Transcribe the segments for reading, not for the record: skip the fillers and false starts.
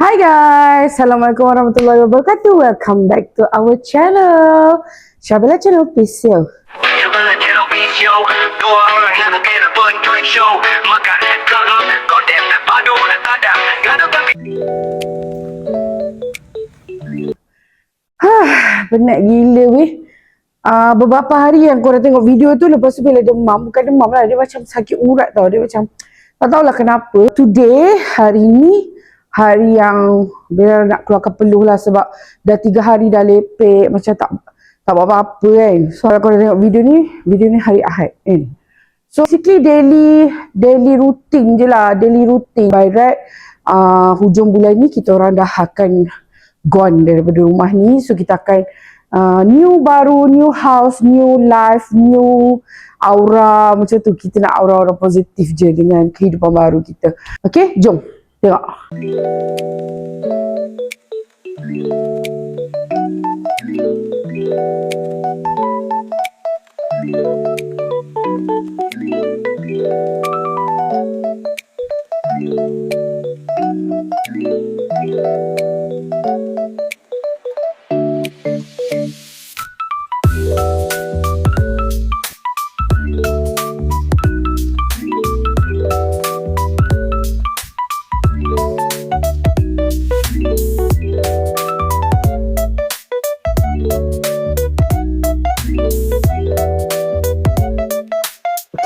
Hi guys, Assalamualaikum warahmatullahi wabarakatuh. Welcome back to our channel. Syabila Channel Official. Penat gila weh. Beberapa hari yang korang tengok video tu, lepas tu bila demam, bukan demam lah, dia macam sakit urat tau. Dia macam tak tahulah kenapa. Today, hari ni hari yang bila nak keluarkan peluh lah, sebab dah 3 hari dah lepek, macam tak buat apa-apa kan. So kalau korang tengok video ni hari Ahad kan. So basically daily routine je lah, daily routine. By right, hujung bulan ni kita orang dah akan gone daripada rumah ni. So kita akan new house, new life, new aura, macam tu. Kita nak aura-aura positif je dengan kehidupan baru kita. Okay, jom tengok.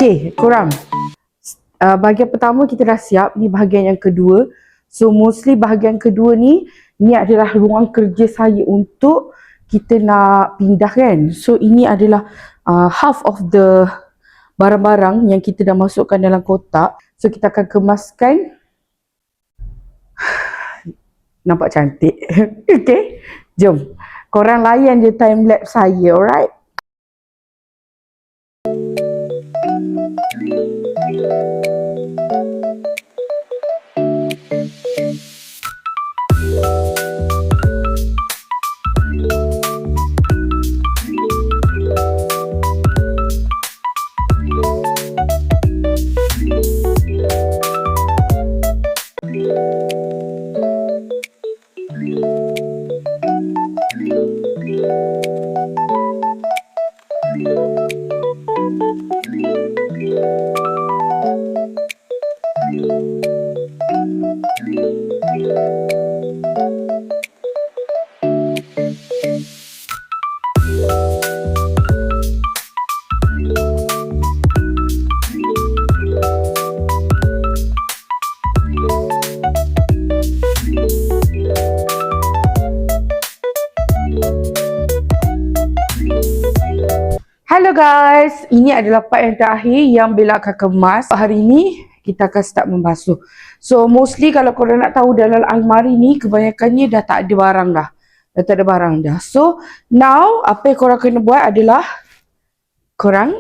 Okay, korang. Bahagian pertama kita dah siap. Ni bahagian yang kedua. So mostly bahagian kedua ni adalah ruang kerja saya untuk kita nak pindah kan. So ini adalah half of the barang-barang yang kita dah masukkan dalam kotak. So kita akan kemaskan. Nampak cantik. Okay, jom. Korang layan je time lapse saya, alright? Hello guys, ini adalah part yang terakhir yang Bella akan kemas. Hari ni kita akan start membasuh. So mostly kalau korang nak tahu, dalam almari ni kebanyakannya dah tak ada barang dah. Dah tak ada barang dah. So now apa yang korang kena buat adalah korang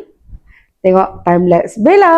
tengok time lapse Bella.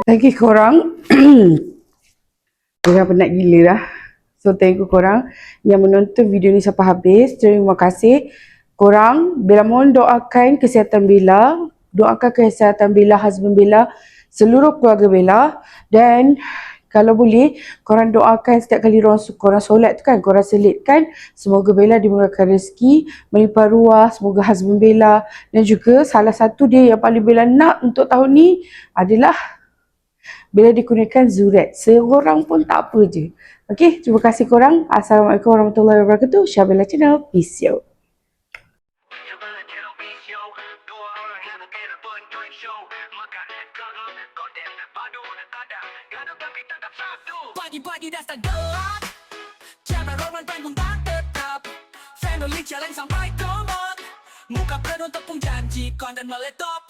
Thank you korang. Korang penat gila dah. So thank you korang yang menonton video ni sampai habis. Terima kasih korang. Bella mohon doakan kesihatan Bella, doakan kesihatan Bella, husband Bella, seluruh keluarga Bella. Dan kalau boleh korang doakan setiap kali korang solat tu kan, korang selitkan semoga Bella dimurahkan rezeki, melimpah ruah, semoga husband Bella, dan juga salah satu dia yang paling Bella nak untuk tahun ni adalah Bella dikurniakan Zuret. Seorang pun tak apa je. Okay, terima kasih korang. Assalamualaikum warahmatullahi wabarakatuh. Syah Bella Channel. Peace out. Pagi-pagi dah start gelap, cara orang bangun tak tetap, family challenge sampai komod, muka penuh tepung janji konten meletop.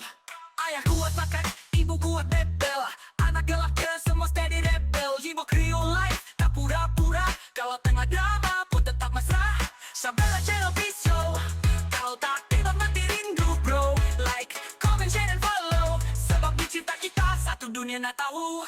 Ayah kuat makan, ibu kuat bebel, anak gelap ke semua steady rebel. Jiwa Creole life, tak pura-pura, kalau tengah drama pun tetap mesra. Sabella Channel Peace Show, kalau tak tidur mati rindu bro. Like, comment, share dan follow, sebab di cinta kita satu dunia nak tahu.